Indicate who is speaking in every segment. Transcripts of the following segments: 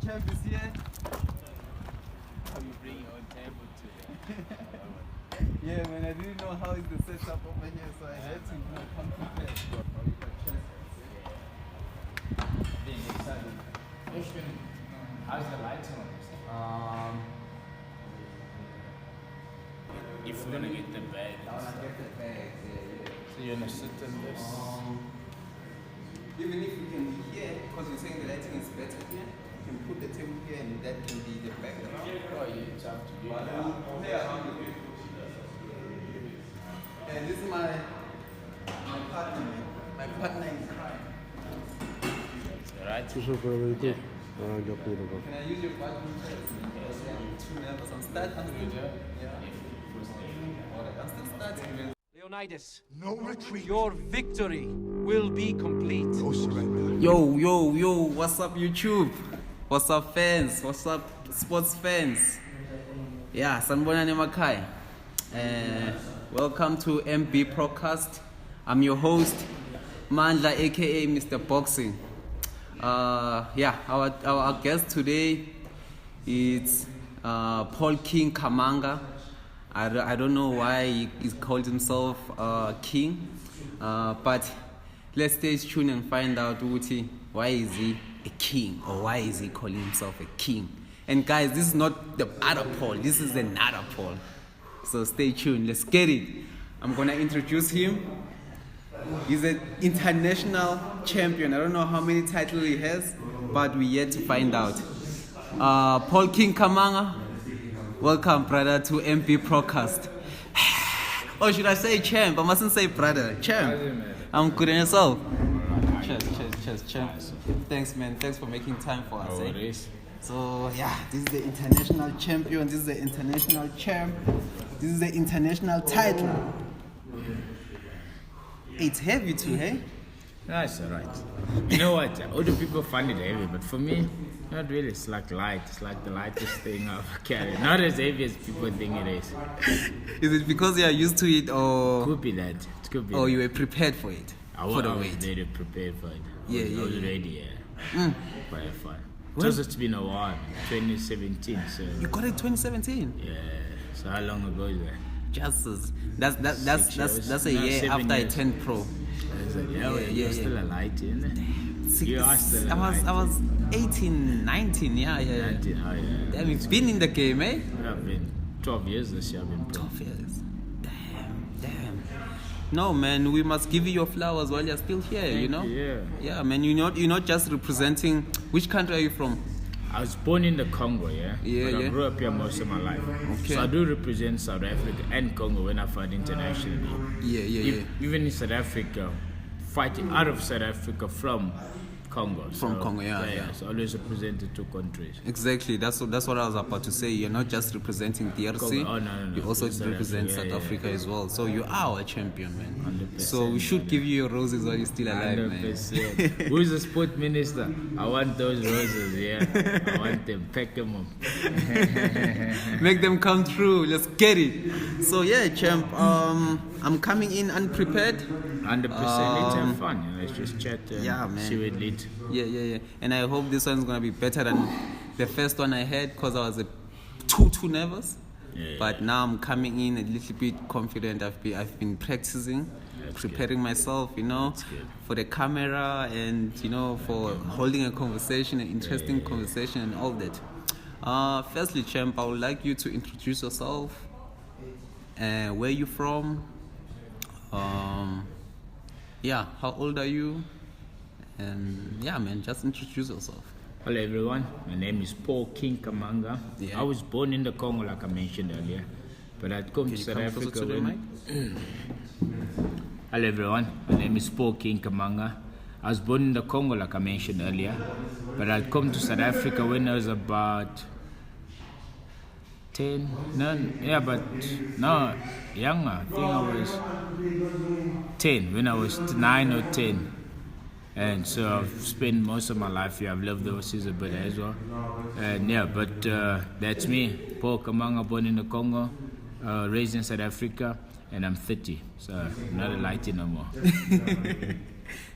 Speaker 1: champ is here.
Speaker 2: You bring your own table to
Speaker 1: Yeah, man, I didn't know how is the setup over here, so I had to come prepared.
Speaker 2: being excited. How's the lights on? If we're gonna get the bag,
Speaker 1: Get the bags, yeah.
Speaker 2: so you're gonna sit in this.
Speaker 1: Even if we can be here, because you're saying the lighting is better here, you can put the table here and that can be the background.
Speaker 2: Oh, yeah, it's up to you.
Speaker 1: And this is my partner, man. My partner in crime.
Speaker 2: Alright.
Speaker 1: Can I use your bathroom first? Too nervous. I'm starting. Alright, I'm still starting, man.
Speaker 3: Leonidas, no retreat. Your victory will be complete.
Speaker 4: No surrender.
Speaker 1: Yo, what's up YouTube? What's up fans? What's up sports fans? Yeah, sanibonani emakhaya. Welcome to MB Podcast. I'm your host, Mandla aka Mr. Boxing. Our guest today is Paul King Kamanga. I don't know why he called himself King, but let's stay tuned and find out why is he a king, or why is he calling himself a king. And guys, this is not the other Paul, this is another Paul. So stay tuned, let's get it. I'm gonna introduce him. He's an international champion. I don't know how many titles he has, but we're yet to find out. Paul King Kamanga, welcome, brother, to MP Procast. Or should I say champ? I mustn't say brother. Champ. I'm good in yourself. Cheers, champ. Thanks, man. Thanks for making time for us. So, yeah, this is the international champion. This is the international champ. This is the international title. It's heavy too, hey?
Speaker 2: That's alright. You know what? Other people find it heavy, but for me, not really. It's like light. It's like the lightest thing I've carried. Not as heavy as people think it is.
Speaker 1: Is it because you are used to it, or
Speaker 2: Could be that. It could be.
Speaker 1: or
Speaker 2: that.
Speaker 1: you were prepared for it?
Speaker 2: I
Speaker 1: For
Speaker 2: was
Speaker 1: the weight?
Speaker 2: ready, prepared for it. I was
Speaker 1: Yeah.
Speaker 2: ready, But I fun. Just it's been a while, 2017. So
Speaker 1: You got it 2017.
Speaker 2: yeah. So how long ago is that?
Speaker 1: Just that's a
Speaker 2: 6
Speaker 1: year
Speaker 2: years. No, 7
Speaker 1: after I
Speaker 2: years.
Speaker 1: turned pro.
Speaker 2: It's like,
Speaker 1: Yeah.
Speaker 2: you're still a light, isn't it? You are still a
Speaker 1: I
Speaker 2: light.
Speaker 1: was 18, 19, yeah.
Speaker 2: 19, oh yeah.
Speaker 1: Damn, it's been in the game, eh?
Speaker 2: I've been 12 years this year. I've been pro.
Speaker 1: 12 years. Damn. No, man, we must give you your flowers while you're still here, you know? Yeah, man, you're not just representing. Which country are you from?
Speaker 2: I was born in the Congo, but I grew up here most of my life.
Speaker 1: Okay.
Speaker 2: So I do represent South Africa and Congo when I fight internationally.
Speaker 1: Yeah.
Speaker 2: Even in South Africa, fighting out of South Africa from Congo.
Speaker 1: From Congo, yeah.
Speaker 2: So I always represented two countries.
Speaker 1: Exactly, that's what I was about to say. You're not just representing DRC,
Speaker 2: Congo. Oh, no.
Speaker 1: you also
Speaker 2: South
Speaker 1: represent
Speaker 2: Africa,
Speaker 1: South Africa as well. So you are a champion, man.
Speaker 2: 100%,
Speaker 1: So we should give you your roses while you're still alive,
Speaker 2: 100%.
Speaker 1: man.
Speaker 2: Who's the sport minister? I want those roses, I want them. Pack them up.
Speaker 1: Make them come true. Let's get it. So yeah, champ. I'm coming in unprepared.
Speaker 2: 100%. Let's have fun. Let's just chat and
Speaker 1: man.
Speaker 2: see where it leads.
Speaker 1: Yeah. And I hope this one's gonna be better than the first one I had, because I was too nervous. But now I'm coming in a little bit confident. I've been practicing, preparing myself, for the camera, and for holding a conversation, an interesting conversation, and all that. Firstly, champ, I would like you to introduce yourself. Where you from? How old are you? And man, just introduce yourself.
Speaker 2: Hello everyone, my name is Paul King Kamanga. I was born in the Congo, like I mentioned earlier, but I'd come to South Africa when... Hello everyone, my name is Paul King Kamanga. I was born in the Congo, like I mentioned earlier, but I'd come to South Africa when I was about 10, younger. I think I was 10, when I was 9 or 10. And so I've spent most of my life here. I've lived overseas a bit as well. And that's me, Paul Kamanga, born in the Congo, raised in South Africa, and I'm 30, so I'm not a lighty no more.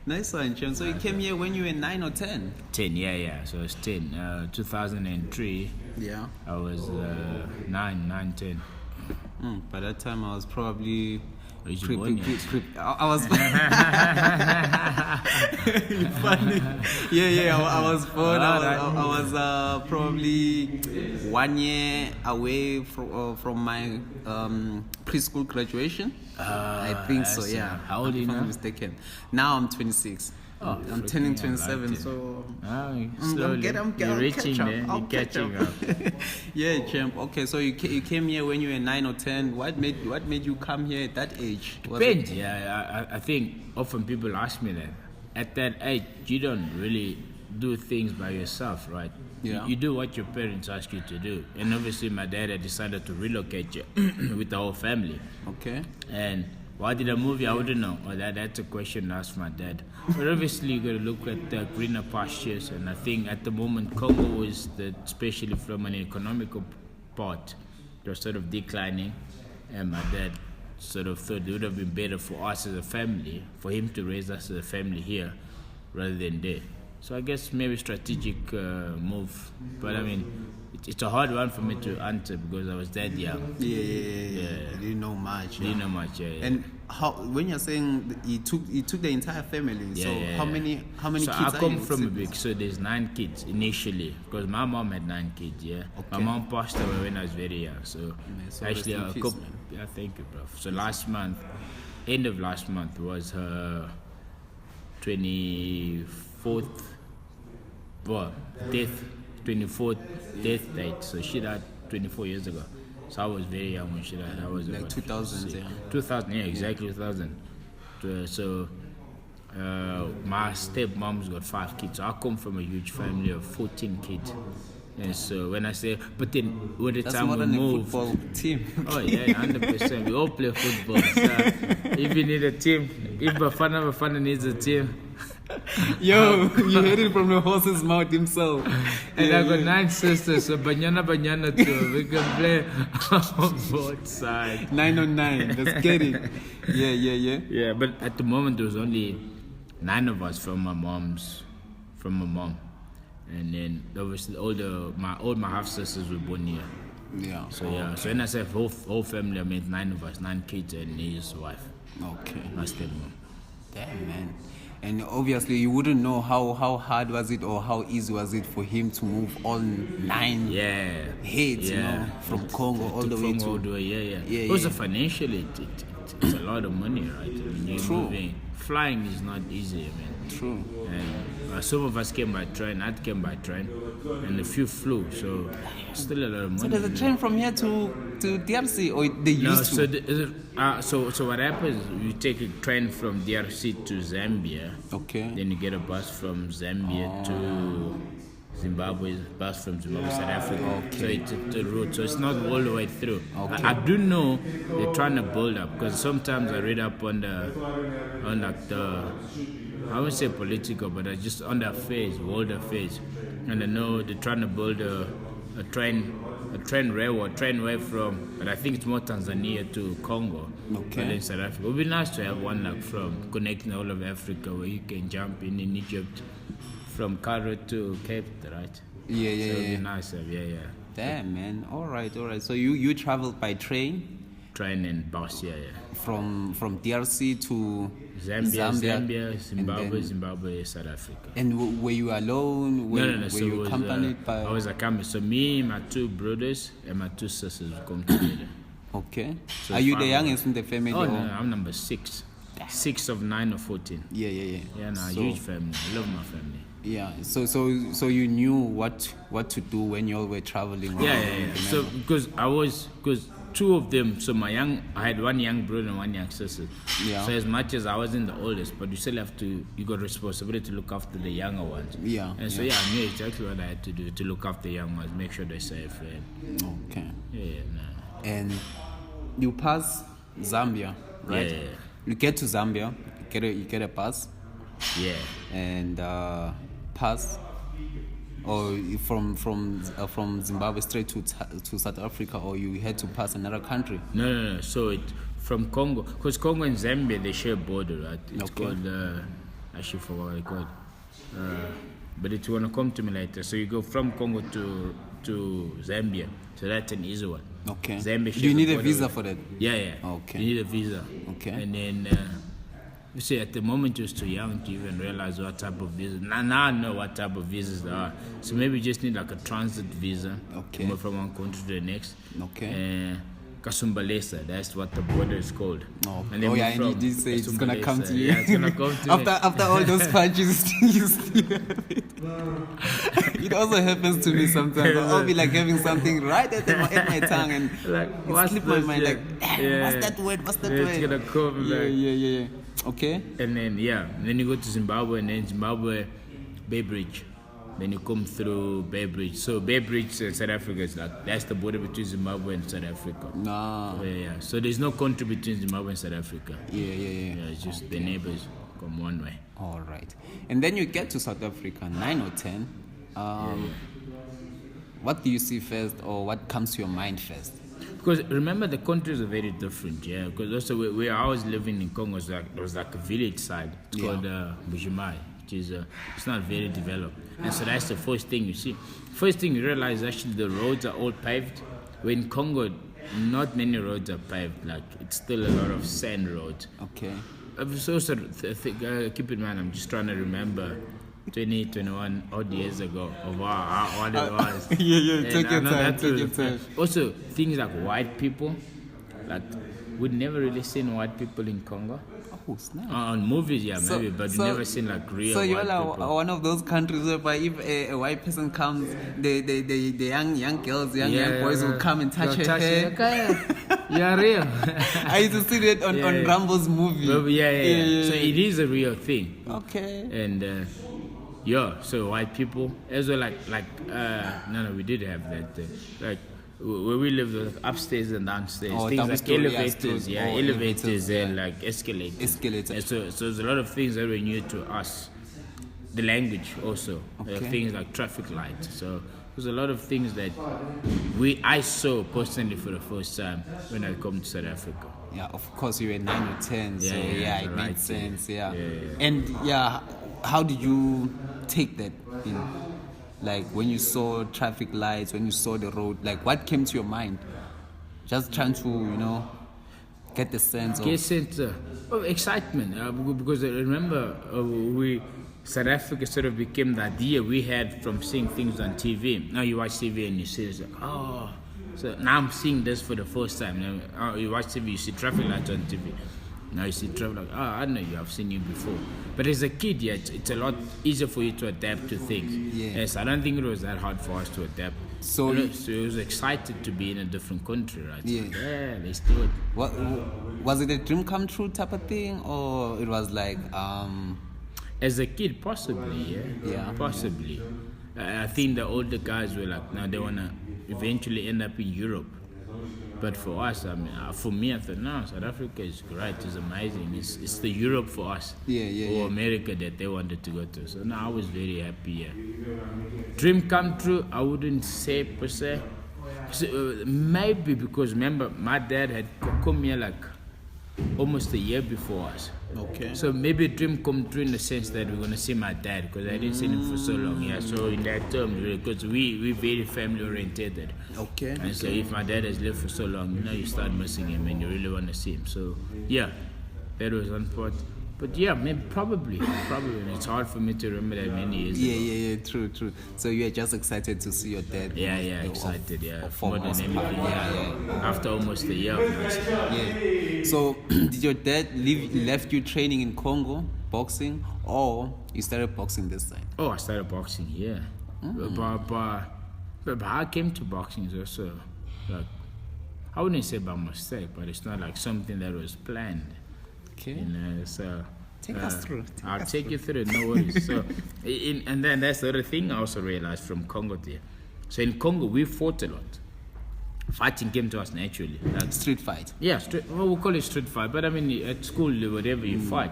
Speaker 1: Nice one, champ. So you came here when you were 9 or 10?
Speaker 2: 10, yeah. So I was 10. 2003.
Speaker 1: Yeah.
Speaker 2: I was 9, 10.
Speaker 1: By that time, I was probably.
Speaker 2: I
Speaker 1: was funny. Yeah. I was born. I was probably 1 year away from my preschool graduation. I think so. Yeah.
Speaker 2: How old are you now?
Speaker 1: If I'm not mistaken. Now I'm 26. I'm turning 27, so
Speaker 2: slowly. You're reaching there. You're catching up.
Speaker 1: Yeah, champ. Okay, so you came here when you were 9 or 10. What made you come here at that age?
Speaker 2: Depends. Yeah, I think often people ask me that. At that age, you don't really do things by yourself, right?
Speaker 1: Yeah.
Speaker 2: You do what your parents ask you to do. And obviously, my dad had decided to relocate you with the whole family.
Speaker 1: Okay.
Speaker 2: And why did I move here? I wouldn't know. Well, that's a question to ask my dad. But obviously, you got to look at the greener pastures. And I think at the moment, Congo is, especially from an economical part, they're sort of declining. And my dad sort of thought it would have been better for us as a family, for him to raise us as a family here rather than there. So I guess maybe strategic move. But I mean, it's a hard one for me to answer because I was that young.
Speaker 1: Yeah. You didn't know much.
Speaker 2: Yeah.
Speaker 1: And how, when you're saying he took the entire family, how many kids
Speaker 2: I
Speaker 1: are
Speaker 2: come
Speaker 1: you?
Speaker 2: from a big, so there's 9 kids initially because my mom had 9 kids. Yeah.
Speaker 1: Okay.
Speaker 2: My mom passed away when I was very young. So actually, thank you, bro. So end of last month was her 24th death date. So she died 24 years ago. So I was very young when she died. I was
Speaker 1: like 2000, yeah.
Speaker 2: 2000, yeah, exactly 2000. So my stepmom's got 5 kids. So I come from a huge family of 14 kids. And so when I say, but then with the
Speaker 1: That's
Speaker 2: time
Speaker 1: more
Speaker 2: we
Speaker 1: than
Speaker 2: moved,
Speaker 1: a football team.
Speaker 2: Oh yeah, 100%. We all play football. So if you need a team, if Bafana needs a team.
Speaker 1: Yo, you heard it from the horse's mouth himself.
Speaker 2: And I got 9 sisters, so banyana too. We can play on both sides.
Speaker 1: 9 on 9, let's get it. Yeah.
Speaker 2: Yeah, but at the moment there was only 9 of us from my mom. And then obviously all my half sisters were born here.
Speaker 1: Yeah.
Speaker 2: So when I say whole family, I mean 9 of us, 9 kids and his wife.
Speaker 1: Okay.
Speaker 2: My stepmom.
Speaker 1: Damn, man. And obviously you wouldn't know how hard was it or how easy was it for him to move all 9 heads, from Congo all the way to...
Speaker 2: Yeah. Also financially, it's a lot of money, right? I mean, you're moving. Flying is not easy, man.
Speaker 1: True.
Speaker 2: And some of us came by train. I came by train, and a few flew. So still a lot of money.
Speaker 1: So there's a train from here to DRC, or they used to?
Speaker 2: So what happens? You take a train from DRC to Zambia.
Speaker 1: Okay.
Speaker 2: Then you get a bus from Zambia to Zimbabwe, bus from Zimbabwe, South Africa. Okay. So it's the route. So it's not all the way through. Okay. I do know they're trying to build up because sometimes I read up on the I won't say political, but just on the affairs, world affairs, and I know they're trying to build a trainway from, but I think it's more Tanzania to Congo,
Speaker 1: okay,
Speaker 2: than South Africa. It would be nice to have one like from connecting all of Africa, where you can jump in Egypt from Cairo to Cape, right?
Speaker 1: Yeah.
Speaker 2: So it'd be nice, yeah.
Speaker 1: Damn, man. All right. So you traveled by train?
Speaker 2: Train and bus, yeah.
Speaker 1: From DRC to
Speaker 2: Zambia, Zimbabwe, South Africa.
Speaker 1: And were you alone?
Speaker 2: No.
Speaker 1: Were you accompanied by?
Speaker 2: I was accompanied. So me, my 2 brothers, and my 2 sisters come together.
Speaker 1: Okay.
Speaker 2: So
Speaker 1: are you the youngest in the family?
Speaker 2: Oh, no, I'm number 6. 6 of 9 or 14.
Speaker 1: Yeah.
Speaker 2: Yeah, huge family. I love my family.
Speaker 1: Yeah. So you knew what to do when you all were traveling.
Speaker 2: Yeah. So because 2 of them, so I had 1 young brother and 1 young sister.
Speaker 1: Yeah.
Speaker 2: So as much as I wasn't the oldest, but you still have to, you got responsibility to look after the younger ones.
Speaker 1: Yeah.
Speaker 2: And so I knew exactly what I had to do to look after the young ones, make sure they're safe.
Speaker 1: Okay.
Speaker 2: Yeah.
Speaker 1: And you pass Zambia, right?
Speaker 2: Yeah.
Speaker 1: You get to Zambia, you get a pass.
Speaker 2: Yeah.
Speaker 1: And pass. Or from Zimbabwe straight to South Africa, or you had to pass another country?
Speaker 2: No. So from Congo, because Congo and Zambia they share a border, right? It's called actually forgot what it's called. But it's gonna come to me later. So you go from Congo to Zambia. So that's an easy one.
Speaker 1: Okay.
Speaker 2: Zambia.
Speaker 1: Do you need a visa for that?
Speaker 2: Yeah.
Speaker 1: Okay.
Speaker 2: You need a visa.
Speaker 1: Okay.
Speaker 2: And then you see, at the moment you're too young to even realize what type of visa. Now I know what type of visas there are. So maybe you just need like a transit visa.
Speaker 1: Okay.
Speaker 2: Move from one country to the next.
Speaker 1: Okay.
Speaker 2: Kasumbalesa, that's what the border is called.
Speaker 1: Oh,
Speaker 2: and then
Speaker 1: oh yeah, and you did say it's gonna come to you.
Speaker 2: Yeah, it's gonna come to me.
Speaker 1: After all those punches, you still have it. It also happens to me sometimes. I'll be like having something right at my tongue and
Speaker 2: like,
Speaker 1: it slip my mind like, what's that word? What's that word?
Speaker 2: It's gonna come
Speaker 1: yeah. Okay.
Speaker 2: And then then you go to Zimbabwe, and then Zimbabwe, Bay Bridge. Then you come through Bay Bridge. So Bay Bridge, South Africa is like, that's the border between Zimbabwe and South Africa.
Speaker 1: No.
Speaker 2: Yeah. So there's no country between Zimbabwe and South Africa.
Speaker 1: Yeah.
Speaker 2: It's just the neighbors come one way.
Speaker 1: All right. And then you get to South Africa, 9 or 10. What do you see first, or what comes to your mind first?
Speaker 2: Because remember, the countries are very different, yeah. Because also where I was living in Congo was like a village side. It's called Bujimai, which is it's not very developed. And so that's the first thing you see. First thing you realize, actually the roads are all paved. When in Congo, not many roads are paved. Like, it's still a lot of sand roads.
Speaker 1: Okay.
Speaker 2: So also keep in mind, I'm just trying to remember 20, 21 odd years ago of what it was.
Speaker 1: Take your time.
Speaker 2: Also, things like white people, like we'd never really seen white people in Congo.
Speaker 1: Oh, snap.
Speaker 2: On movies, maybe, but we've never seen like real white people. So you're
Speaker 1: one of those countries where if a white person comes, the young girls, young boys will come and touch her hair.
Speaker 2: You're real.
Speaker 1: I used to see that on Rambo's movie.
Speaker 2: Yeah. So it is a real thing.
Speaker 1: Okay.
Speaker 2: And so white people as well, no, we did have that thing. Like where we lived, with upstairs and downstairs, things like elevators and like escalators. And so there's a lot of things that were new to us. The language also, things like traffic lights. So there's a lot of things that I saw personally for the first time when I come to South Africa.
Speaker 1: Yeah, of course you were 9 or 10, so it made sense. Yeah. And how did you take that in? Like when you saw traffic lights, when you saw the road, like what came to your mind? Just trying to, get the sense
Speaker 2: of excitement. Because I remember South Africa sort of became the idea we had from seeing things on TV. Now you watch TV and you see it's like, so now I'm seeing this for the first time. Now, you watch TV, you see traffic lights on TV. Now you see traffic like, I know you, I've seen you before. But as a kid, it's a lot easier for you to adapt to things. Yes, I don't think it was that hard for us to adapt. So it was excited to be in a different country, right? Yeah, let's do it.
Speaker 1: Was it a dream come true type of thing, or it was like...
Speaker 2: As a kid, possibly, possibly. I think the older guys were like, now they want to eventually end up in Europe. But for us, for me, I thought, no, South Africa is great, it's amazing. It's the Europe for us, or America that they wanted to go to. So now I was very happy. Dream come true, I wouldn't say per se. So, maybe because remember, my dad had come here like almost a year before us.
Speaker 1: Okay.
Speaker 2: So maybe a dream come true in the sense that we're gonna see my dad, because I didn't see him for so long. So in that term, because we're very family oriented.
Speaker 1: Okay.
Speaker 2: And so if my dad has lived for so long, you start missing him and you really want to see him. So that was one part. But maybe probably. It's hard for me to remember that many years ago.
Speaker 1: True. So you're just excited to see your dad?
Speaker 2: Excited, more than anything. After almost a year of this.
Speaker 1: So did your dad left you training in Congo, boxing, or you started boxing this time?
Speaker 2: Oh, I started boxing, But how I came to boxing is also, like, I wouldn't say by mistake, but it's not like something that was planned.
Speaker 1: Okay.
Speaker 2: So
Speaker 1: take us through.
Speaker 2: I'll take you through, no worries. So, and then that's the other thing I also realized from Congo there. So in Congo, we fought a lot. Fighting came to us naturally.
Speaker 1: Like street fight?
Speaker 2: Yeah, we call it street fight. But I mean, at school, whatever you fight,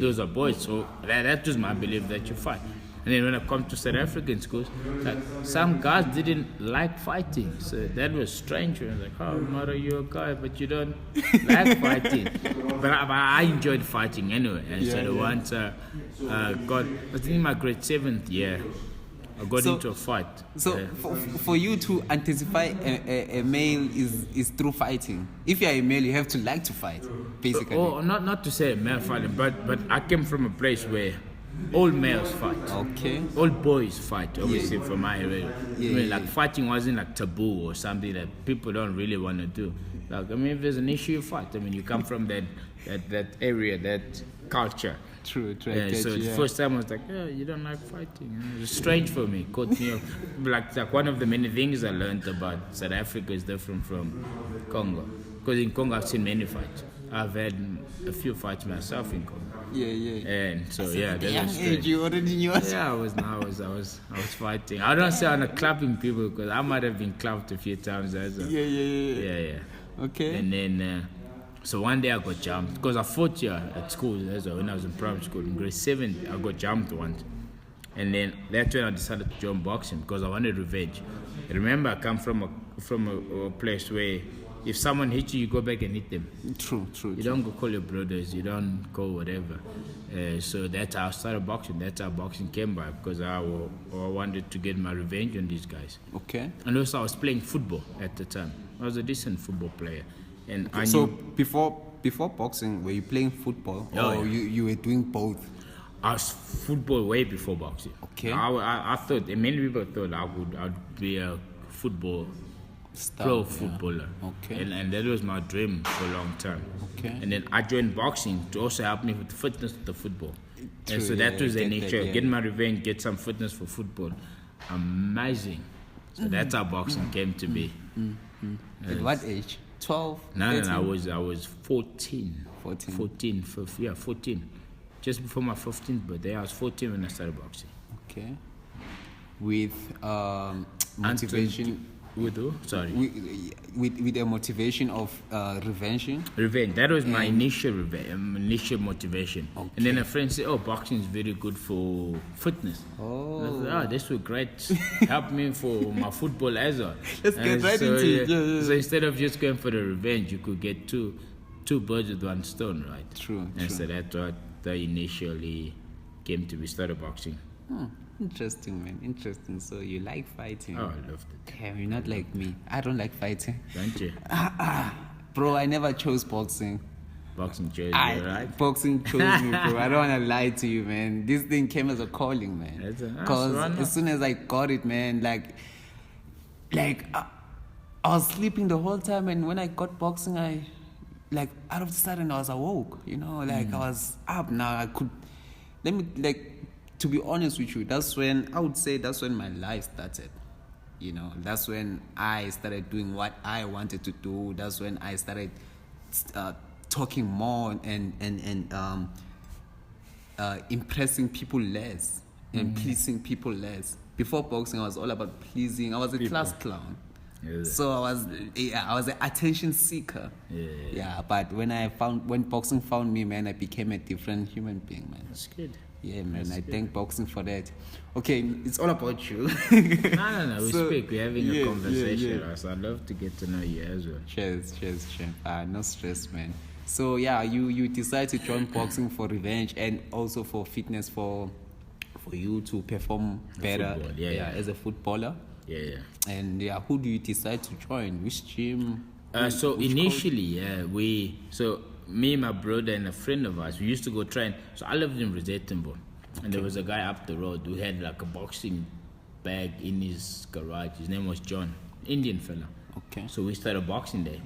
Speaker 2: those are boys. So that was my belief, that you fight. And then when I come to South African schools, like some guys didn't like fighting, so that was strange. I was like, "Oh, Mara, you're a guy, but you don't like fighting." But I enjoyed fighting anyway. And so once I was in my grade 7th year, I got into a fight.
Speaker 1: So for you to anticipate a male is through fighting. If you're a male, you have to like to fight, basically.
Speaker 2: Oh, not to say male fighting, but I came from a place where all males fight.
Speaker 1: Okay.
Speaker 2: All boys fight, obviously, from my area.
Speaker 1: Yeah,
Speaker 2: fighting wasn't like taboo or something that people don't really want to do. Like, if there's an issue, you fight. You come from that area, that culture.
Speaker 1: True.
Speaker 2: So the first time I was like, you don't like fighting. It was strange for me. Caught me off. Like one of the many things I learned about South Africa is different from Congo. Because in Congo I've seen many fights. I've had a few fights myself in Congo.
Speaker 1: Yeah.
Speaker 2: And so that
Speaker 1: young
Speaker 2: was
Speaker 1: age, you already knew us.
Speaker 2: Yeah, I was fighting. I don't say I'm not clapping people because I might have been clapped a few times as well. Yeah.
Speaker 1: Okay.
Speaker 2: And then so one day I got jumped because I fought here at school as well. When I was in primary school in grade 7, I got jumped once. And then that's when I decided to join boxing because I wanted revenge. I remember I come from a place where if someone hits you, you go back and hit them.
Speaker 1: True.
Speaker 2: You don't go call your brothers, you don't go whatever. So that's how I started boxing. That's how boxing came by because I wanted to get my revenge on these guys.
Speaker 1: Okay.
Speaker 2: And also I was playing football at the time. I was a decent football player. And I
Speaker 1: so
Speaker 2: knew
Speaker 1: before boxing, were you playing football or you were doing both?
Speaker 2: I was football way before boxing.
Speaker 1: Okay.
Speaker 2: I thought, and many people thought I'd be a football pro footballer.
Speaker 1: Okay.
Speaker 2: And that was my dream for a long time.
Speaker 1: Okay.
Speaker 2: And then I joined boxing to also help me with fitness to the football.
Speaker 1: True,
Speaker 2: and so that was the nature.
Speaker 1: Get
Speaker 2: Get my revenge, get some fitness for football. Amazing. So that's how boxing came to be.
Speaker 1: At what age? 12?
Speaker 2: No,
Speaker 1: 13?
Speaker 2: I was 14. 14. Just before my 15th birthday, I was 14 when I started boxing.
Speaker 1: Okay. With motivation.
Speaker 2: With who? Sorry.
Speaker 1: With a motivation of revenge.
Speaker 2: Revenge. That was my initial motivation.
Speaker 1: Okay.
Speaker 2: And then a friend said, boxing is very good for fitness.
Speaker 1: Oh.
Speaker 2: And I thought, this would great. Help me for my football as well.
Speaker 1: Let's get right into it. Yeah.
Speaker 2: So instead of just going for the revenge, you could get two birds with one stone, right?
Speaker 1: True.
Speaker 2: So that's what I initially came to be started boxing.
Speaker 1: Interesting, man. Interesting. So you like fighting?
Speaker 2: Oh, I loved it.
Speaker 1: Damn, you're not like me. I don't like fighting.
Speaker 2: Don't you?
Speaker 1: Bro, I never chose boxing.
Speaker 2: Boxing chose you, right?
Speaker 1: Boxing chose me, bro. I don't want to lie to you, man. This thing came as a calling, man. Because as soon as I got it, man, like I was sleeping the whole time, and when I got boxing, I out of the sudden I was awoke. I was up. Now I could. To be honest with you, that's when my life started. That's when I started doing what I wanted to do. That's when I started talking more and impressing people less and pleasing people less. Before boxing, I was all about pleasing. I was a class clown. Yeah. So I was an attention seeker. Yeah. But when boxing found me, man, I became a different human being, man.
Speaker 2: That's good.
Speaker 1: Yeah, man, I thank boxing for that. Okay, it's all about you.
Speaker 2: No. We speak. We're having a conversation. Yeah. So I'd love to get to know you as well.
Speaker 1: Cheers. No stress, man. So yeah, you decide to join boxing for revenge and also for fitness for you to perform better.
Speaker 2: Football,
Speaker 1: as a footballer.
Speaker 2: Yeah.
Speaker 1: And who do you decide to join? Which gym?
Speaker 2: So initially, me, my brother, and a friend of ours, we used to go train. So I lived in Rosettenville, and there was a guy up the road who had like a boxing bag in his garage. His name was John, Indian fella.
Speaker 1: Okay.
Speaker 2: So we started boxing there.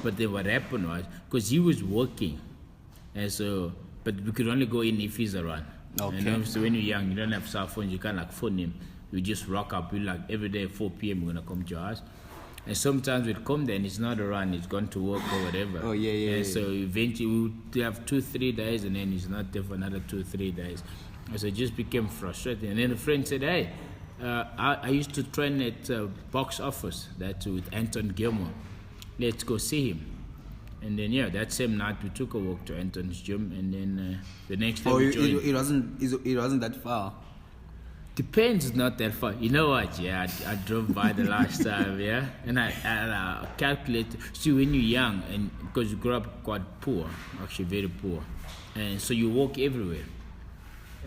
Speaker 2: But then what happened was, because he was working, and so, but we could only go in if he's around.
Speaker 1: Okay.
Speaker 2: And so when you're young, you don't have cell phones, you can't phone him. We just rock up. We every day at 4 p.m. we're gonna come to your house. And sometimes we'd come there and he's not around, he's gone to work or whatever.
Speaker 1: Oh, yeah.
Speaker 2: And so eventually we would have 2-3 days and then he's not there for another 2-3 days. And so it just became frustrating. And then a friend said, hey, I used to train at box office, that's with Anton Gilmore. Let's go see him. And then, that same night we took a walk to Anton's gym and then the next day we joined.
Speaker 1: It wasn't that far?
Speaker 2: Depends, it's not that far. You know what? Yeah, I drove by the last time, yeah, and I calculated. See, when you're young, and because you grew up quite poor, actually very poor, and so you walk everywhere,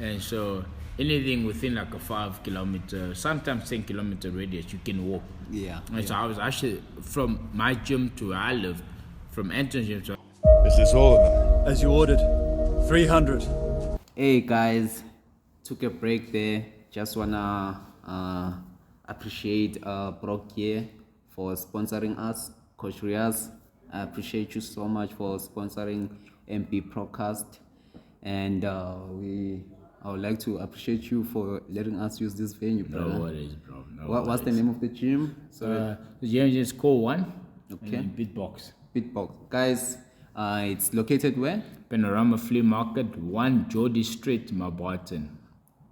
Speaker 2: and so anything within like a 5 kilometer, sometimes 10 kilometer radius, you can walk.
Speaker 1: Yeah.
Speaker 2: And so I was actually from my gym to where I lived, from Anton's gym to.
Speaker 4: Is this all of them? As you ordered. 300.
Speaker 1: Hey guys, took a break there. Just wanna appreciate Brock here for sponsoring us, Coach Riaz. I appreciate you so much for sponsoring MP Procast, and I would like to appreciate you for letting us use this venue, brother.
Speaker 2: No worries, bro.
Speaker 1: What's the name of the gym?
Speaker 2: The gym is called One.
Speaker 1: Okay.
Speaker 2: And Beatbox.
Speaker 1: Beatbox, guys. It's located where?
Speaker 2: Panorama Flea Market, 1 Geordie Street, Mabarton.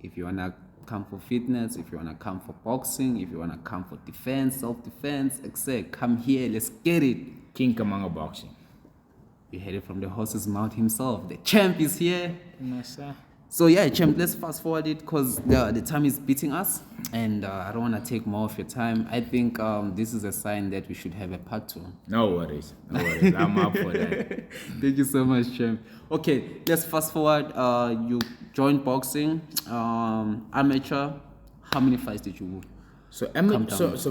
Speaker 1: If you wanna come for fitness, if you wanna come for boxing, if you wanna come for defense, self-defense, etc., come here. Let's get it.
Speaker 2: King Kamanga Boxing.
Speaker 1: You heard it from the horse's mouth himself. The champ is here.
Speaker 2: Yes, sir.
Speaker 1: So yeah, champ, let's fast forward it because the time is beating us, and I don't want to take more of your time. I think this is a sign that we should have a part 2.
Speaker 2: No worries. I'm up for that.
Speaker 1: Thank you so much, champ. Okay, let's fast forward. You joined boxing, amateur. How many fights did you win?
Speaker 2: So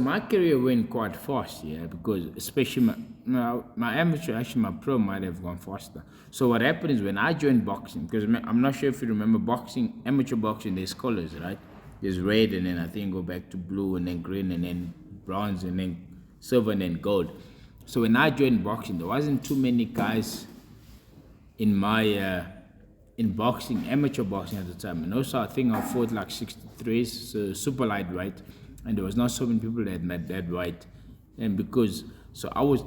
Speaker 2: my career went quite fast, yeah, because especially my amateur, actually my pro might have gone faster. So what happened is when I joined boxing, because I'm not sure if you remember boxing, amateur boxing, there's colors, right? There's red, and then I think go back to blue, and then green, and then bronze, and then silver, and then gold. So when I joined boxing, there wasn't too many guys in my in boxing, amateur boxing at the time. And also I think I fought like 63s, so super lightweight. And there was not so many people that made that weight, and because so I was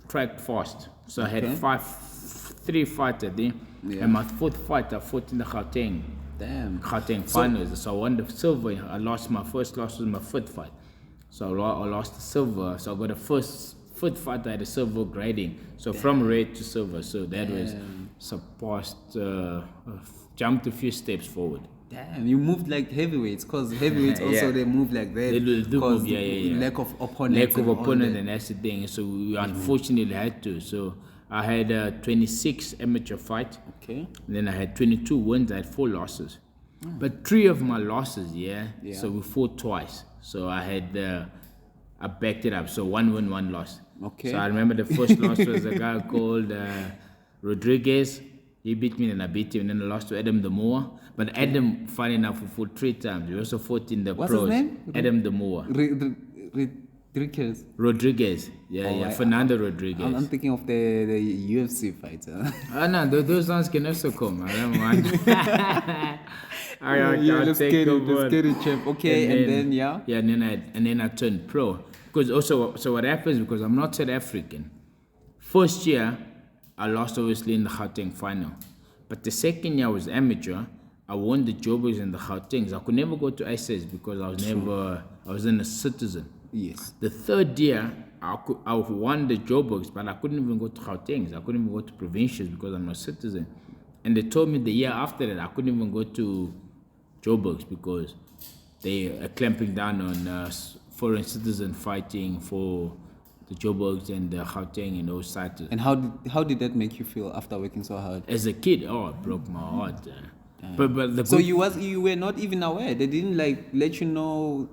Speaker 2: tracked fast. So I had 3 fights I think, and my 4th fight I fought in the Gauteng finals. So I won the silver. I lost my first loss was my 5th fight, so I lost the silver. So I got the 5th fight I had a silver grading. So from red to silver. So that was surpassed, jumped a few steps forward.
Speaker 1: Damn, you moved like heavyweights, because heavyweights also they move like that.
Speaker 2: They do
Speaker 1: because
Speaker 2: move,
Speaker 1: lack of opponents.
Speaker 2: And that's the thing. So we unfortunately had to. So I had 26 amateur fights.
Speaker 1: Okay.
Speaker 2: And then I had 22 wins. I had 4 losses. But 3 of my losses, so we fought twice. So I had, I backed it up. So 1 win, 1 loss.
Speaker 1: Okay.
Speaker 2: So I remember the first loss was a guy called Rodriguez. He beat me and I beat him, and then I lost to Adam the Moor. But Adam, funny enough, we fought 3 times. We also fought in the pros.
Speaker 1: What's his name?
Speaker 2: Adam the Moor. Rodriguez. Fernando Rodriguez.
Speaker 1: I'm thinking of the UFC fighter.
Speaker 2: No, those ones can also come. I don't mind.
Speaker 1: Let's get it, champ. Okay, and then
Speaker 2: and then I turned pro. Because also, so what happens, because I'm not South African, first year, I lost obviously in the Gauteng final. But the second year I was amateur. I won the Joburgs and the Gautengs. I could never go to SS because I wasn't a citizen.
Speaker 1: Yes.
Speaker 2: The 3rd year, I won the Joburgs, but I couldn't even go to Gautengs. I couldn't even go to provincials because I'm not a citizen. And they told me the year after that I couldn't even go to Joburgs because they are clamping down on foreign citizen fighting for the Joburgs and the Gauteng and those sites.
Speaker 1: And how did that make you feel after working so hard?
Speaker 2: As a kid, it broke my heart. But
Speaker 1: so you were not even aware. They didn't let you know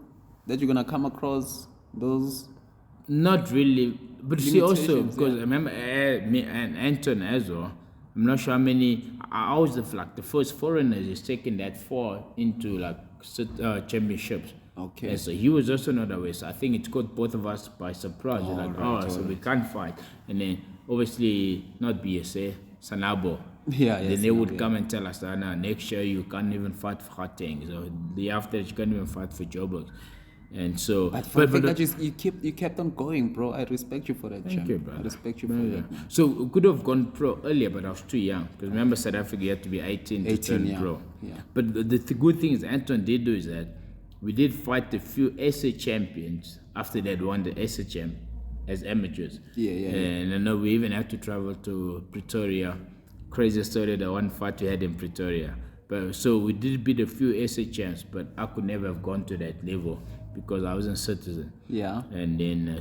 Speaker 1: that you're gonna come across those.
Speaker 2: Not really, but see also because I remember me and Anton as well. I'm not sure how many. I was the first foreigners is taken that far into championships.
Speaker 1: Okay.
Speaker 2: And so he was also not aware. So I think it caught both of us by surprise. So we can't fight. And then obviously not BSA, Sanabo. Then they would come and tell us that next year you can't even fight for Gauteng. So the after you can't even fight for Joburg. And so
Speaker 1: but you kept on going, bro. I respect you for that.
Speaker 2: Thank you, brother.
Speaker 1: I respect you for that.
Speaker 2: So we could have gone pro earlier, but I was too young. Because remember South Africa you had to be 18 to turn pro.
Speaker 1: Yeah.
Speaker 2: But the good thing is Anton did do is that we did fight a few SA champions after they'd won the SA champ as amateurs. And I know we even had to travel to Pretoria. Crazy story, the one fight we had in Pretoria. But so we did beat a few SA champs, but I could never have gone to that level because I wasn't citizen.
Speaker 1: Yeah.
Speaker 2: And then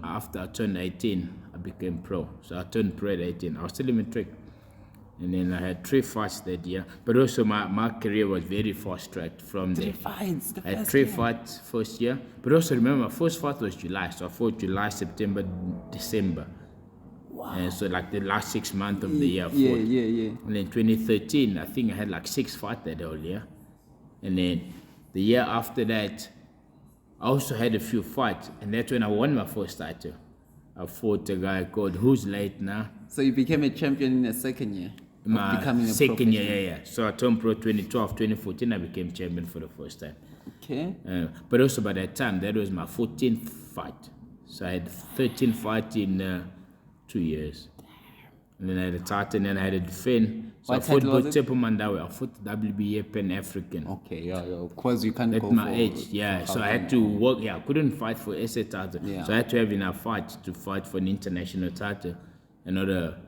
Speaker 2: after I turned 18, I became pro. So I turned pro at 18. I was still in matric. And then I had 3 fights that year. But also my career was very fast-tracked from there.
Speaker 1: 3 fights,
Speaker 2: I had 3 fights first year. But also remember, my first fight was July. So I fought July, September, December. Wow. And so like the last 6 months of the year I fought.
Speaker 1: Yeah.
Speaker 2: And then 2013, I think I had like 6 fights that whole year. And then the year after that, I also had a few fights. And that's when I won my first title. I fought a guy called Who's Late Now.
Speaker 1: So you became a champion in the second year?
Speaker 2: My second year, yeah. So I turned pro 2012, 2014, I became champion for the first time.
Speaker 1: Okay.
Speaker 2: But also by that time, that was my 14th fight. So I had 13 fights in 2 years. And then I had a title, and then I had a defend. So
Speaker 1: What
Speaker 2: I fought
Speaker 1: title was it?
Speaker 2: Mandawi. I fought WBA Pan-African.
Speaker 1: Okay, yeah. Of course, you can't
Speaker 2: At
Speaker 1: go
Speaker 2: my
Speaker 1: for,
Speaker 2: age, yeah. So I had to work, I couldn't fight for SA title.
Speaker 1: Yeah.
Speaker 2: So I had to have enough fights to fight for an international title, another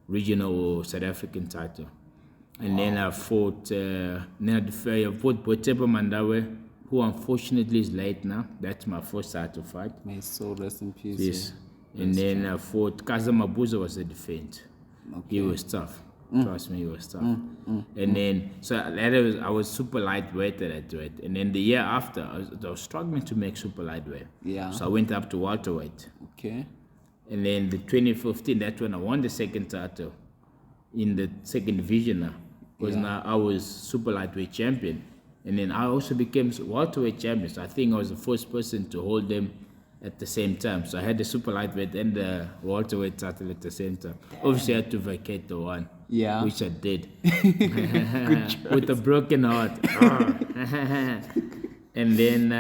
Speaker 2: regional or South African title. And then I fought, Botepa Mandawi, who unfortunately is late now. That's my first title fight.
Speaker 1: May his soul rest in peace.
Speaker 2: Yes.
Speaker 1: Yeah.
Speaker 2: And then I fought Kaza Mabuza was a defense.
Speaker 1: Okay.
Speaker 2: He was tough. Trust me, he was tough. And then, so I was super lightweight at that weight. And then the year after, I was struggling to make super lightweight.
Speaker 1: Yeah.
Speaker 2: So I went up to welterweight.
Speaker 1: Okay.
Speaker 2: And then the 2015, that's when I won the second title in the second division now. Because now I was super lightweight champion. And then I also became welterweight champion. So I think I was the first person to hold them at the same time. So I had the super lightweight and the welterweight title at the same time. Obviously I had to vacate the one.
Speaker 1: Yeah.
Speaker 2: Which I did. With a broken heart. And then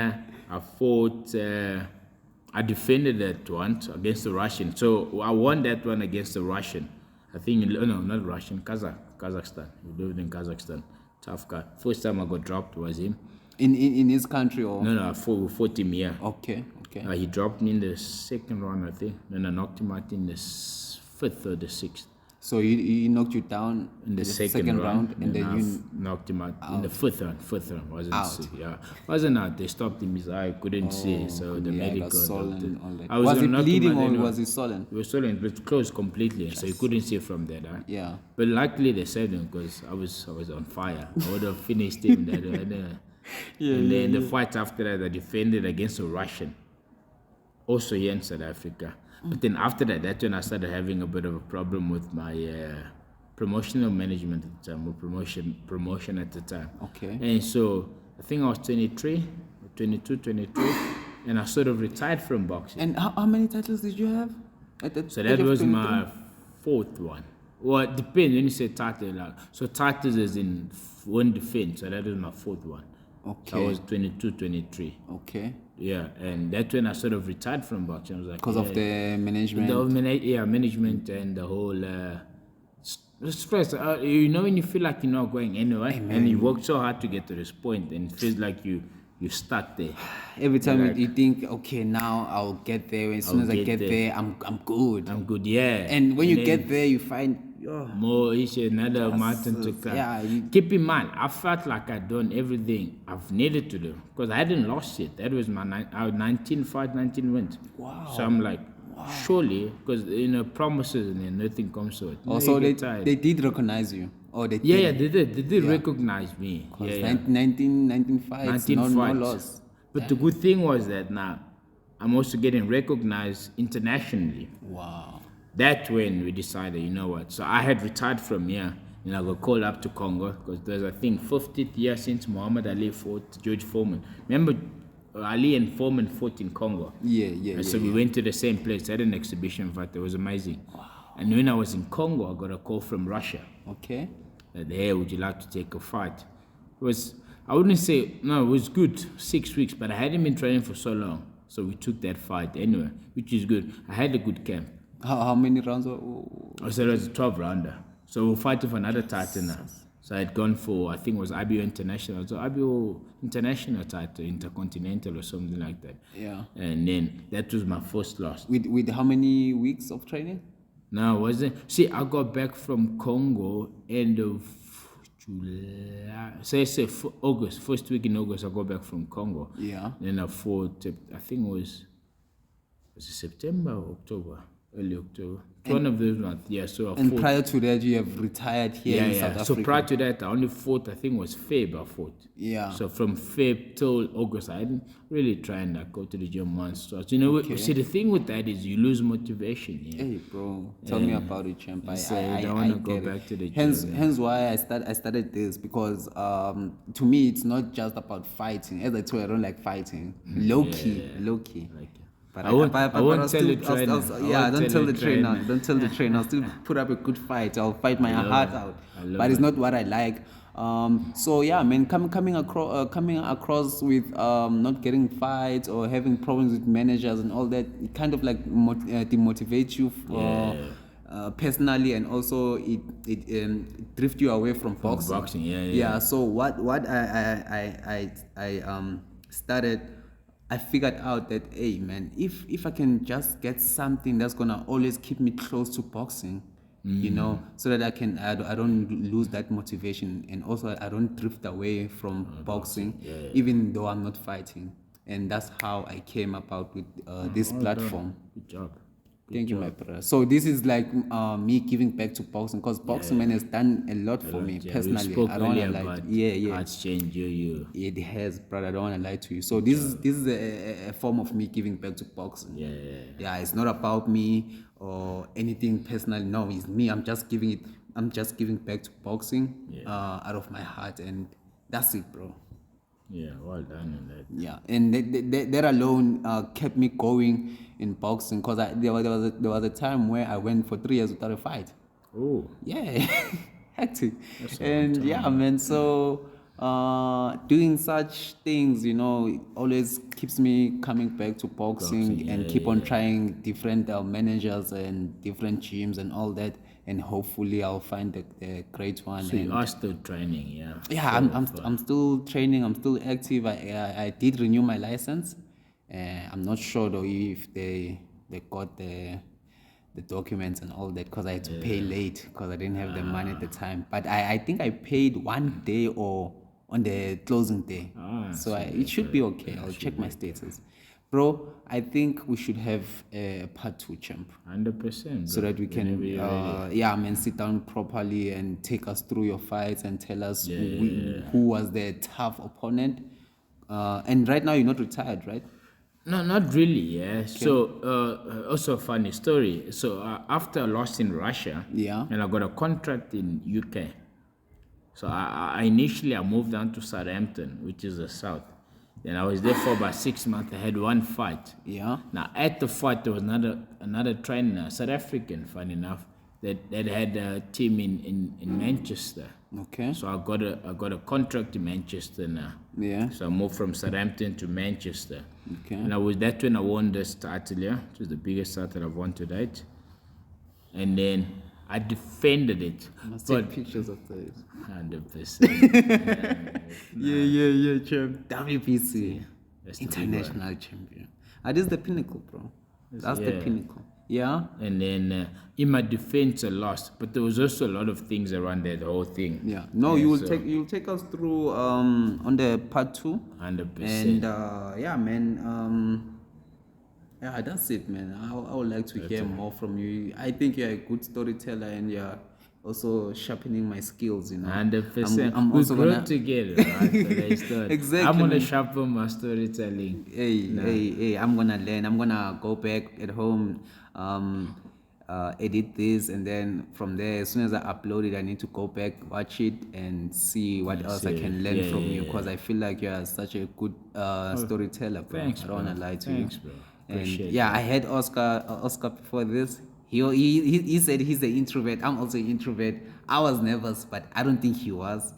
Speaker 2: I fought, I defended that one against the Russian. So I won that one against the Russian. I think, no, not Russian, Kazakhstan. He lived in Kazakhstan. Tough guy. First time I got dropped was him.
Speaker 1: In his country or?
Speaker 2: No, we fought him here.
Speaker 1: Okay.
Speaker 2: He dropped me in the second round, I think. Then I knocked him out in the 5th or the 6th.
Speaker 1: So he knocked you down
Speaker 2: in the second round,
Speaker 1: and then you
Speaker 2: knocked him out in the 5th round. Wasn't out. They stopped him. His eye couldn't see, so the medical doctor.
Speaker 1: Was he bleeding or was he swollen?
Speaker 2: He was swollen, but closed completely, so he couldn't see from that.
Speaker 1: Yeah.
Speaker 2: But luckily they saved him because I was on fire. I would have finished him that way. And then the fight after that, I defended against a Russian, also here in South Africa. But then after that, that's when I started having a bit of a problem with my promotional management at the time, or promotion at the time.
Speaker 1: Okay.
Speaker 2: And so I think I was 23, and I sort of retired from boxing.
Speaker 1: And how many titles did you have?
Speaker 2: So that was my 4th one. Well, it depends when you say title. So titles is in one defense, so that was my 4th one.
Speaker 1: Okay.
Speaker 2: So I was 22, 23.
Speaker 1: Okay.
Speaker 2: Yeah, and that's when I sort of retired from boxing. I was like,
Speaker 1: because of the management.
Speaker 2: Management and the whole stress. You know when you feel like you're not going anywhere, and you work so hard to get to this point, and it feels like you stuck there.
Speaker 1: Every time you think, okay, now I'll get there. As soon as I get there, I'm good.
Speaker 2: I'm good, yeah.
Speaker 1: And when you get there, you find
Speaker 2: more issue, another mountain to climb.
Speaker 1: Yeah,
Speaker 2: keep in mind, I felt like I'd done everything I've needed to do because I hadn't lost yet. That was my 19 fight, 19 wins.
Speaker 1: Wow.
Speaker 2: So I'm like, surely, because promises and then nothing comes to it.
Speaker 1: Also, they did recognize you. Oh, they did.
Speaker 2: They did recognize me.
Speaker 1: 19 fights, 19 no loss.
Speaker 2: But the good thing was that now I'm also getting recognized internationally.
Speaker 1: Wow.
Speaker 2: That's when we decided, you know what? So I had retired from here, and I got called up to Congo because there's, I think, 50th year since Muhammad Ali fought George Foreman. Remember, Ali and Foreman fought in Congo. So we went to the same place, had an exhibition fight. It was amazing. Wow. And when I was in Congo, I got a call from Russia.
Speaker 1: Okay.
Speaker 2: That, hey, would you like to take a fight? It was, I wouldn't say, no, it was good, 6 weeks, but I hadn't been training for so long. So we took that fight anyway, which is good. I had a good camp.
Speaker 1: How many rounds?
Speaker 2: So it was a 12-rounder. So we're fighting for another title now. So I had gone for, I think it was IBO International. So IBO International title, Intercontinental or something like that.
Speaker 1: Yeah.
Speaker 2: And then that was my first loss.
Speaker 1: With how many weeks of training?
Speaker 2: No, it wasn't. See, I got back from Congo end of July, say August, first week in August, I go back from Congo.
Speaker 1: Yeah.
Speaker 2: Then I fought, I think it was it September or October, early October. One of those months, yeah. So I fought.
Speaker 1: Prior to that, you have retired here in South Africa.
Speaker 2: So prior to that, I only fought, I think it was Feb I fought.
Speaker 1: Yeah.
Speaker 2: So from Feb till August, I didn't really try and go to the gym once. So, you know, see, the thing with that is you lose motivation. Yeah.
Speaker 1: Hey, bro, tell me about it, champ. I
Speaker 2: don't want to go back to the gym.
Speaker 1: Hence why I started this, because to me, it's not just about fighting. As I told you, I don't like fighting. Low key.
Speaker 2: Like,
Speaker 1: But
Speaker 2: I won't tell the trainer.
Speaker 1: Don't tell the trainer. Don't tell the trainer. I'll still put up a good fight. I'll fight my heart out. But it's not what I like. So yeah, man, coming across with not getting fights or having problems with managers and all that, it kind of like demotivates you personally, and also it drifts you away from boxing. Yeah. So what I started. I figured out that, hey man, if I can just get something that's gonna always keep me close to boxing, you know, so that I don't lose that motivation, and also I don't drift away from boxing, even though I'm not fighting. And that's how I came about with this platform.
Speaker 2: Good job.
Speaker 1: Thank you, my brother. So this is like me giving back to boxing, because boxing, man, has done a lot for me personally. I don't want to lie.
Speaker 2: It's changed you.
Speaker 1: It has, brother. I don't want to lie to you. So this is a form of me giving back to boxing. Yeah. It's not about me or anything personal. No, it's me. I'm just giving back to boxing out of my heart, and that's it, bro.
Speaker 2: Yeah, well done on that.
Speaker 1: Yeah, and that alone kept me going in boxing, because there was a time where I went for 3 years without a fight.
Speaker 2: Oh.
Speaker 1: Yeah, hectic. And yeah, man, so doing such things, you know, it always keeps me coming back to boxing and keep on trying different managers and different gyms and all that. And hopefully I'll find a great one.
Speaker 2: So you are still training, yeah?
Speaker 1: Yeah, I'm still training. I'm still active. I did renew my license. I'm not sure though if they got the documents and all that, because I had to pay late because I didn't have the money at the time. But I think I paid one day or on the closing day. So it should be okay. I'll check my status. Bro, I think we should have a part 2, champ.
Speaker 2: 100%.
Speaker 1: So that we can, sit down properly and take us through your fights and tell us who was the tough opponent. And right now you're not retired, right?
Speaker 2: No, not really, yeah. Okay. So, also a funny story. So, after I lost in Russia, and I got a contract in UK. So, I initially moved down to Southampton, which is the south. Then I was there for about 6 months. I had one fight. Yeah. Now at the fight, there was another trainer, South African, funny enough, that had a team in Manchester. Okay. So I got a contract in Manchester now. Yeah. So I moved from Southampton to Manchester. Okay. And that's when I won this title, yeah, which was the biggest title I've won to date. And then I defended it.
Speaker 1: I must take pictures of those.
Speaker 2: 100%.
Speaker 1: Yeah, champ. WBC. International champion. This is the pinnacle, bro. That's the pinnacle. Yeah.
Speaker 2: And then in my defense, I lost. But there was also a lot of things around that whole thing.
Speaker 1: Yeah. No, you'll take us through on the part 2.
Speaker 2: 100%.
Speaker 1: And yeah, man. Yeah, that's it, man. I would like to hear more from you. I think you're a good storyteller, and you're also sharpening my skills, you know.
Speaker 2: 100%. I'm also grow together, right? So exactly. I'm gonna sharpen my storytelling.
Speaker 1: Hey, I'm gonna learn. I'm gonna go back at home, edit this, and then from there, as soon as I upload it, I need to go back, watch it, and see what else I can learn from you. Because I feel like you're such a good storyteller, bro.
Speaker 2: Thanks,
Speaker 1: I don't wanna lie to you.
Speaker 2: Bro.
Speaker 1: And I had Oscar before this. He said he's an introvert. I'm also an introvert. I was nervous, but I don't think he was.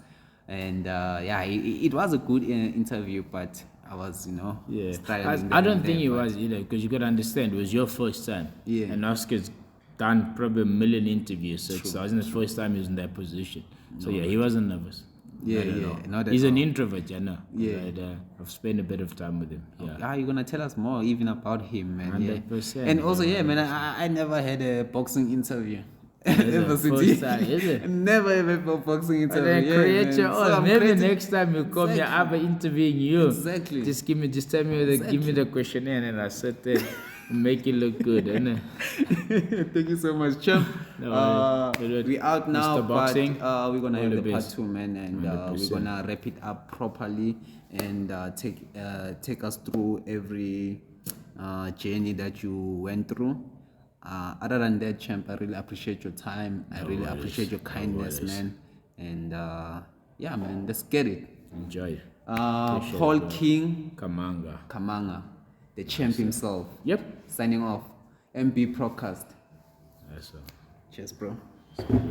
Speaker 1: And it was a good interview, but I was, struggling.
Speaker 2: I don't think he was either, because you got to understand, it was your first time. Yeah. And Oscar's done probably 1 million interviews, so it wasn't his first time he was in that position. So he wasn't nervous. He's an introvert, you know. Yeah. I've spent a bit of time with him. Yeah.
Speaker 1: You're gonna tell us more even about him, man.
Speaker 2: 100%.
Speaker 1: And also, man, I never had a boxing interview. Ever since
Speaker 2: First time, is it?
Speaker 1: never ever for boxing
Speaker 2: And
Speaker 1: interview.
Speaker 2: then
Speaker 1: Yeah,
Speaker 2: create
Speaker 1: man.
Speaker 2: your
Speaker 1: So
Speaker 2: own.
Speaker 1: I'm
Speaker 2: Maybe
Speaker 1: creating-
Speaker 2: next time you come here, I'll be interviewing you.
Speaker 1: Exactly.
Speaker 2: Just tell me give me the questionnaire and I sit there and make it look good, innit?
Speaker 1: Thank you so much, champ.
Speaker 2: No worries.
Speaker 1: We out now,
Speaker 2: Mr. Boxing,
Speaker 1: but we're gonna
Speaker 2: all
Speaker 1: have
Speaker 2: the
Speaker 1: the part
Speaker 2: best.
Speaker 1: 2, man, and we're
Speaker 2: 100%.
Speaker 1: gonna wrap it up properly and take us through every journey that you went through. Other than that, champ, I really appreciate your time. I really
Speaker 2: worries.
Speaker 1: appreciate your kindness,
Speaker 2: worries.
Speaker 1: man. And yeah, man, let's get it.
Speaker 2: Enjoy.
Speaker 1: Paul King
Speaker 2: Kamanga.
Speaker 1: the champ himself.
Speaker 2: Yep.
Speaker 1: Signing off. MB Procast.
Speaker 2: That's all.
Speaker 1: Cheers, bro.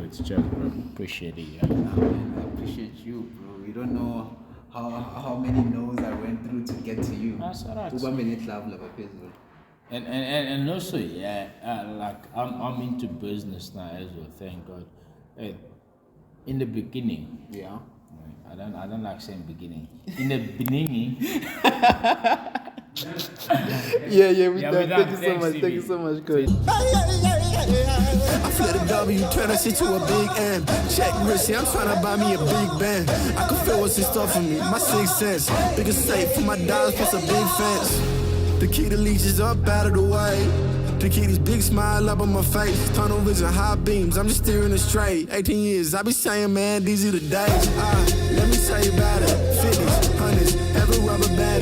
Speaker 2: It's chill, bro. Appreciate it, yeah.
Speaker 1: Man, I appreciate you, bro. You don't know how many no's I went through to get to you.
Speaker 2: That's alright. And also, yeah, like I'm into business now as well. Thank God. Hey, in the beginning,
Speaker 1: Yeah.
Speaker 2: I don't like saying beginning. In the beginning,
Speaker 1: Yeah, we
Speaker 2: Yeah,
Speaker 1: done.
Speaker 2: we
Speaker 1: Thank
Speaker 2: done.
Speaker 1: you so
Speaker 2: Thanks,
Speaker 1: much.
Speaker 2: CB.
Speaker 1: Thank you so much, coach.
Speaker 5: I flip the W, turn that shit to a big M. Check wrist, I'm trying to buy me a big band. I can feel what's in store for me, my 6 cents. Biggest safe for my dollars, plus a big fence. The key to leech is up out of the way. The key this big smile up on my face. Tunnel vision, high beams, I'm just steering it straight. 18 years, I be saying, man, these are the days. Let me tell you about it. 50s, 100s, every rubber band.